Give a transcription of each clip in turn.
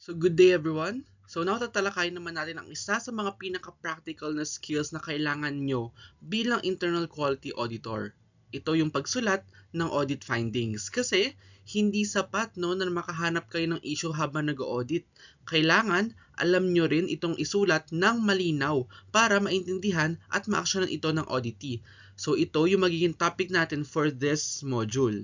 So good day everyone. So now tatalakayin naman natin ang isa sa mga pinaka-practical na skills na kailangan nyo bilang internal quality auditor. Ito yung pagsulat ng audit findings. Kasi hindi sapat na makahanap kayo ng issue habang nag-audit. Kailangan alam nyo rin itong isulat ng malinaw para maintindihan at ma-actionan ito ng auditee. So ito yung magiging topic natin for this module.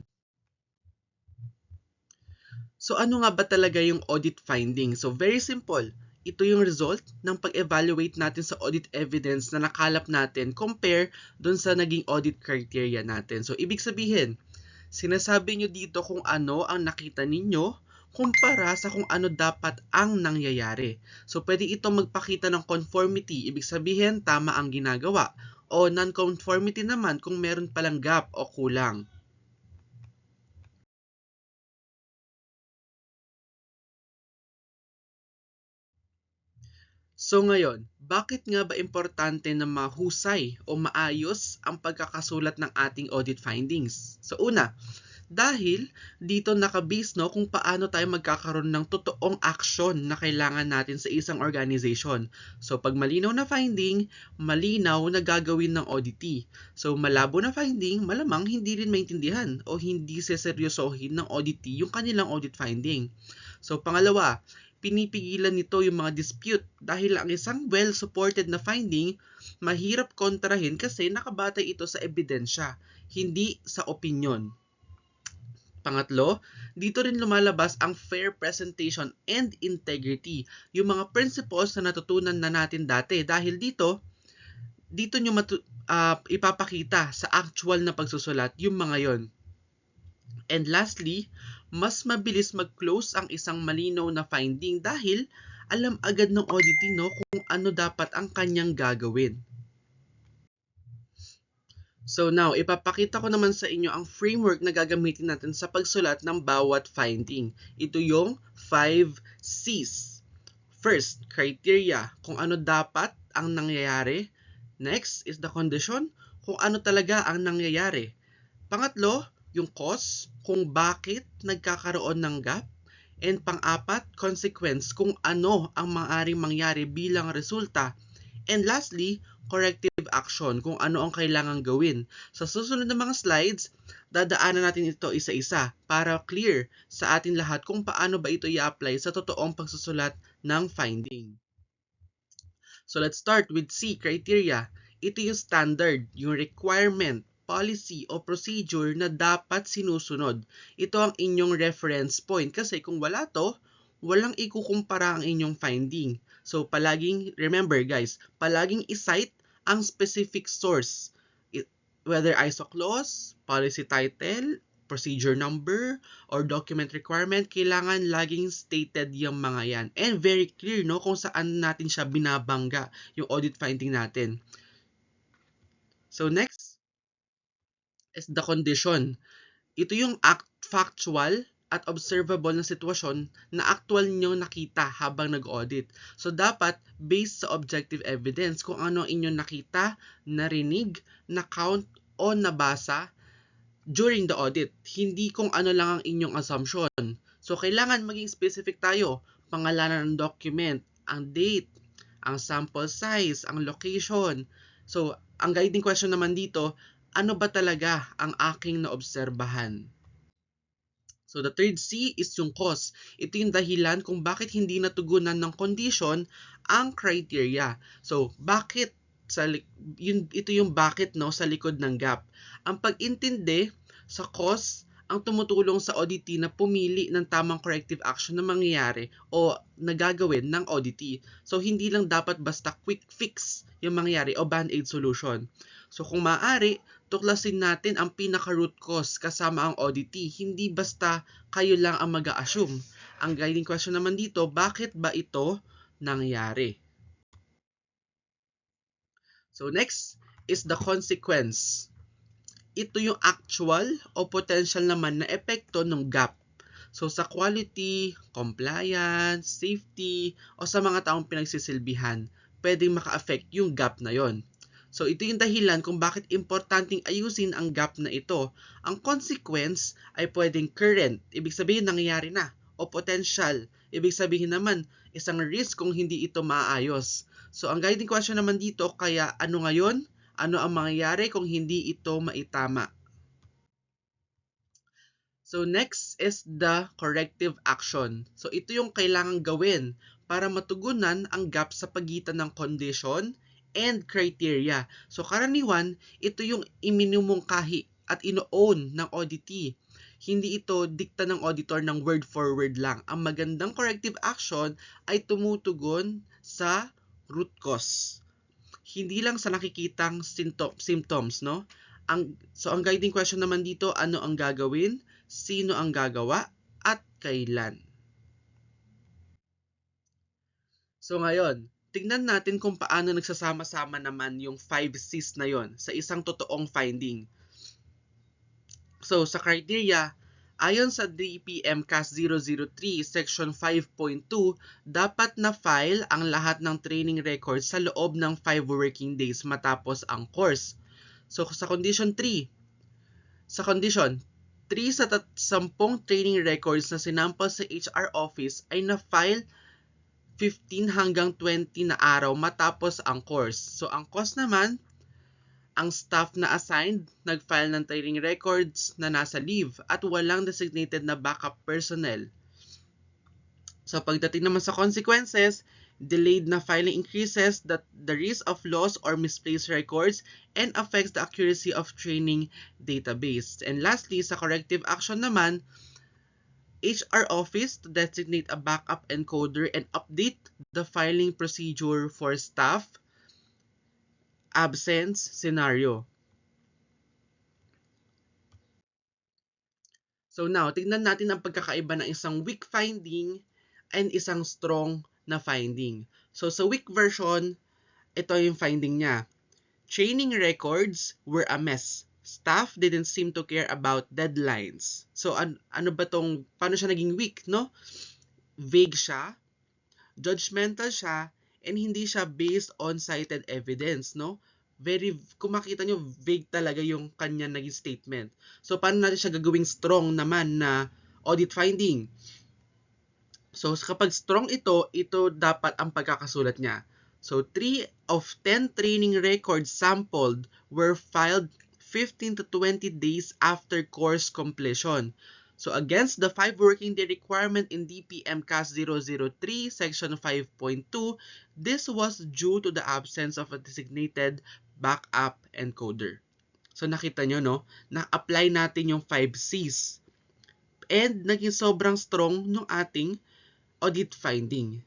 So ano nga ba talaga yung audit finding? So very simple. Ito yung result ng pag-evaluate natin sa audit evidence na nakalap natin compare dun sa naging audit criteria natin. So ibig sabihin, sinasabi nyo dito kung ano ang nakita ninyo kumpara sa kung ano dapat ang nangyayari. So pwede ito magpakita ng conformity, ibig sabihin tama ang ginagawa, o non-conformity naman kung meron palang gap o kulang. So ngayon, bakit nga ba importante na mahusay o maayos ang pagkakasulat ng ating audit findings? So una, dahil dito nakabase kung paano tayo magkakaroon ng totoong action na kailangan natin sa isang organization. So pag malinaw na finding, malinaw na gagawin ng auditee. So malabo na finding, malamang hindi rin maintindihan o hindi seseryosohin ng auditee yung kanilang audit finding. So pangalawa, pinipigilan nito yung mga dispute dahil ang isang well-supported na finding mahirap kontrahin kasi nakabatay ito sa ebidensya, hindi sa opinion. Pangatlo, dito rin lumalabas ang fair presentation and integrity, yung mga principles na natutunan na natin dati dahil dito nyo ipapakita sa actual na pagsusulat yung mga yon. And lastly, mas mabilis mag-close ang isang malinaw na finding dahil alam agad ng auditee kung ano dapat ang kanyang gagawin. So now, ipapakita ko naman sa inyo ang framework na gagamitin natin sa pagsulat ng bawat finding. Ito yung 5 C's. First, criteria, kung ano dapat ang nangyayari. Next is the condition, kung ano talaga ang nangyayari. Pangatlo, yung cause, kung bakit nagkakaroon ng gap. And pang-apat, consequence, kung ano ang maaaring mangyari bilang resulta. And lastly, corrective action, kung ano ang kailangang gawin. Sa susunod na mga slides, dadaanan natin ito isa-isa para clear sa atin lahat kung paano ba ito i-apply sa totoong pagsusulat ng finding. So let's start with C, criteria. Ito yung standard, yung requirement, policy o procedure na dapat sinusunod. Ito ang inyong reference point kasi kung wala to, walang ikukumpara ang inyong finding. So palaging, remember guys, palaging isite ang specific source. Whether ISO clause, policy title, procedure number, or document requirement, kailangan laging stated yung mga yan. And very clear kung saan natin siya binabangga, yung audit finding natin. So next is the condition. Ito yung factual at observable na sitwasyon na actual nyo nakita habang nag-audit. So dapat based sa objective evidence kung ano ang inyong nakita, narinig, na-count o nabasa during the audit. Hindi kung ano lang ang inyong assumption. So kailangan maging specific tayo. Pangalanan ng document, ang date, ang sample size, ang location. So ang guiding question naman dito, ano ba talaga ang aking naobserbahan? So the third C is yung cause. Ito yung dahilan kung bakit hindi natugunan ng condition ang criteria. So bakit ito yung bakit sa likod ng gap. Ang pag-intindi sa cause ang tumutulong sa auditee na pumili ng tamang corrective action na mangyayari o nagagawin ng auditee. So hindi lang dapat basta quick fix yung mangyayari o band-aid solution. So kung maaari, tuklasin natin ang pinaka-root cause kasama ang auditee. Hindi basta kayo lang ang mag-a-assume. Ang guiding question naman dito, bakit ba ito nangyari? So next is the consequence. Ito yung actual o potential naman na epekto ng gap. So sa quality, compliance, safety, o sa mga taong pinagsisilbihan, pwedeng maka-affect yung gap na yon. So ito yung dahilan kung bakit importanteng ayusin ang gap na ito. Ang consequence ay pwedeng current, ibig sabihin nangyayari na, o potential. Ibig sabihin naman, isang risk kung hindi ito maayos. So ang guiding question naman dito, kaya ano ngayon? Ano ang mangyayari kung hindi ito maitama? So next is the corrective action. So ito yung kailangang gawin para matugunan ang gap sa pagitan ng condition and criteria. So karaniwan, ito yung iminumungkahi at ino-own ng auditee. Hindi ito dikta ng auditor ng word for word lang. Ang magandang corrective action ay tumutugon sa root cause. Hindi lang sa nakikitang symptoms, no? So ang guiding question naman dito, ano ang gagawin, sino ang gagawa, at kailan. So ngayon, tignan natin kung paano nagsasama-sama naman yung 5 C's na yon sa isang totoong finding. So sa criteria, ayon sa DPM CAS 003 Section 5.2, dapat na-file ang lahat ng training records sa loob ng 5 working days matapos ang course. So sa condition 3 sa 10 sa 10 training records na sinample sa HR office ay na-file 15 hanggang 20 na araw matapos ang course. So ang cost naman, ang staff na assigned nag-file ng training records na nasa leave at walang designated na backup personnel. So pagdating naman sa consequences, delayed na filing increases the risk of loss or misplaced records and affects the accuracy of training database. And lastly, sa corrective action naman, HR office to designate a backup encoder and update the filing procedure for staff absence scenario. So now, tignan natin ang pagkakaiba ng isang weak finding and isang strong na finding. So sa weak version, ito yung finding niya. Training records were a mess. Staff didn't seem to care about deadlines. So ano ba tong, paano siya naging weak, no? Vague siya, judgmental siya, and hindi siya based on cited evidence, no? Kung makita nyo, vague talaga yung kanya naging statement. So paano natin siya gagawing strong naman na audit finding? So kapag strong ito dapat ang pagkakasulat niya. So 3 of 10 training records sampled were filed 15 to 20 days after course completion. So against the 5 working day requirement in DPM CAS 003 Section 5.2, this was due to the absence of a designated backup encoder. So nakita nyo, no? Na-apply natin yung 5 C's. And naging sobrang strong ng ating audit finding.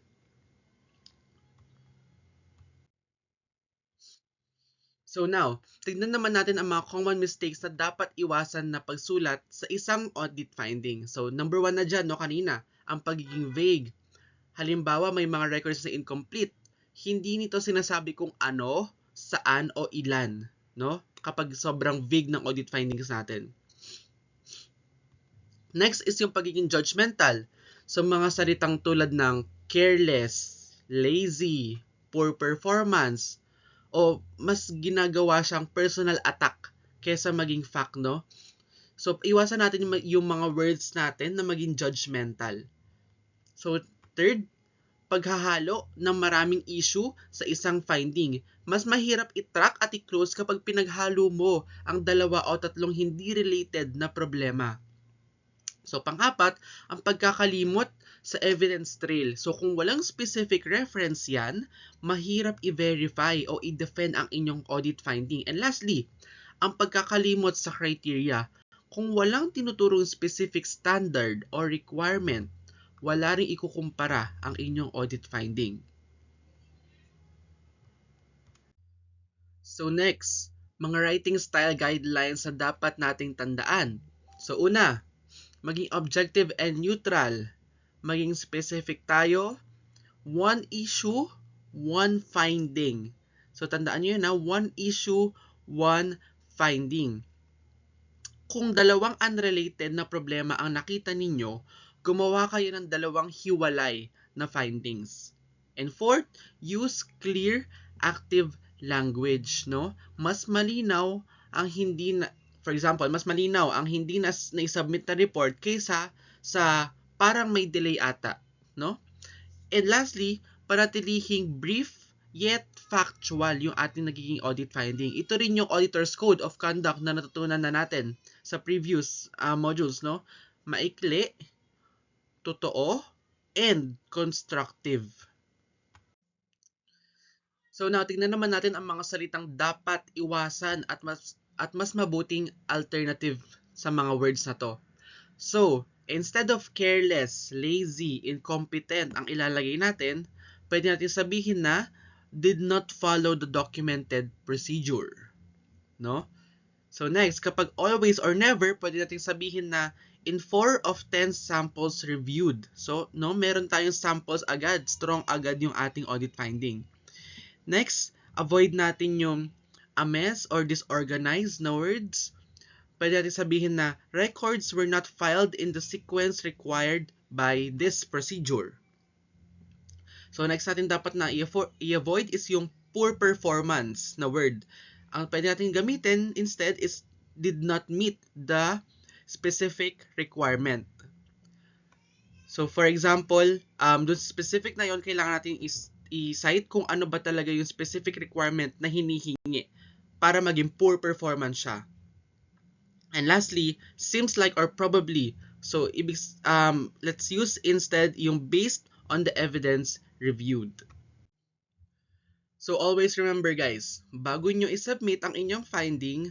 So now, tignan naman natin ang mga common mistakes na dapat iwasan na pagsulat sa isang audit finding. So number 1 na dyan, no, kanina, ang pagiging vague. Halimbawa, may mga records na incomplete. Hindi nito sinasabi kung ano, saan o ilan, no? Kapag sobrang vague ng audit findings natin. Next is yung pagiging judgmental. So mga salitang tulad ng careless, lazy, poor performance, o mas ginagawa siyang personal attack kesa maging fact, no? So iwasan natin yung mga words natin na maging judgmental. So third, paghahalo ng maraming issue sa isang finding. Mas mahirap i-track at i-close kapag pinaghalo mo ang 2 o 3 hindi related na problema. So pang-apat, ang pagkakalimot sa evidence trail. So kung walang specific reference yan, mahirap i-verify o i-defend ang inyong audit finding. And lastly, ang pagkakalimot sa criteria. Kung walang tinuturong specific standard or requirement, wala ring ikukumpara ang inyong audit finding. So next, mga writing style guidelines na dapat nating tandaan. So una, maging objective and neutral. Maging specific tayo. One issue, one finding. So tandaan nyo yun, one issue, one finding. Kung dalawang unrelated na problema ang nakita ninyo, gumawa kayo ng 2 hiwalay na findings. And fourth, use clear, active language, no? Mas malinaw ang hindi na, for example, mas malinaw ang hindi na i-submit na report kaysa sa parang may delay ata, no? And lastly, panatilihing brief yet factual yung ating nagiging audit finding. Ito rin yung Auditor's Code of Conduct na natutunan na natin sa previous modules, no? Maikli, totoo, and constructive. So now, tingnan naman natin ang mga salitang dapat iwasan at mas mabuting alternative sa mga words na to. So, instead of careless, lazy, incompetent ang ilalagay natin, pwede natin sabihin na did not follow the documented procedure. No? So next, kapag always or never, pwede natin sabihin na in 4 of 10 samples reviewed. So, no, meron tayong samples agad, strong agad yung ating audit finding. Next, avoid natin yung a mess or disorganized na words. Pwede natin sabihin na records were not filed in the sequence required by this procedure. So next natin dapat na i-avoid is yung poor performance na word. Ang pwede natin gamitin instead is did not meet the specific requirement. So for example, dun specific na yon, kailangan natin i-cite kung ano ba talaga yung specific requirement na hinihingi para maging poor performance siya. And lastly, seems like or probably. So let's use instead yung based on the evidence reviewed. So always remember guys, bago nyo i-submit ang inyong finding,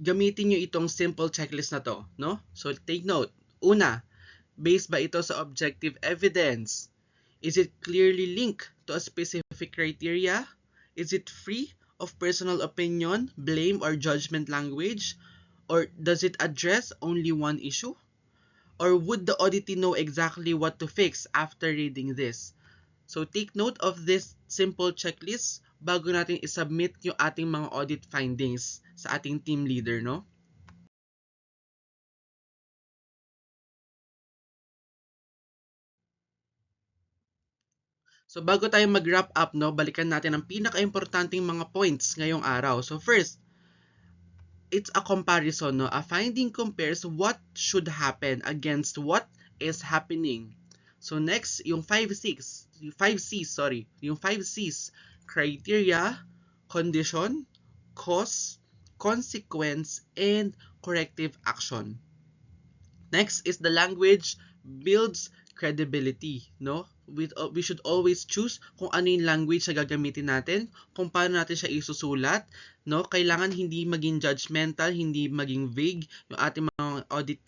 gamitin nyo itong simple checklist na to, no? So take note. Una, based ba ito sa objective evidence? Is it clearly linked to a specific criteria? Is it free of personal opinion, blame, or judgment language? Or does it address only one issue? Or would the auditee know exactly what to fix after reading this? So take note of this simple checklist bago natin isubmit yung ating mga audit findings sa ating team leader, no? So bago tayo mag-wrap up, no, balikan natin ang pinaka-importanting mga points ngayong araw. So first, it's a comparison, no? A finding compares what should happen against what is happening. So next, yung 5 C's, criteria, condition, cause, consequence, and corrective action. Next is the language builds credibility, no? We should always choose kung ano yung language na gagamitin natin, kung paano natin siya isusulat, no? Kailangan hindi maging judgmental, hindi maging vague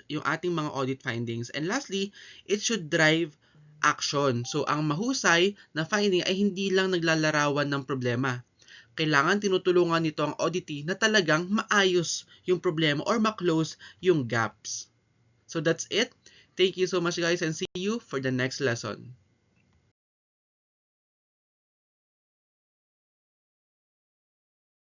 yung ating mga audit findings. And lastly, it should drive action. So ang mahusay na finding ay hindi lang naglalarawan ng problema. Kailangan tinutulungan nito ang auditee na talagang maayos yung problema or ma-close yung gaps. So that's it. Thank you so much guys and see you for the next lesson.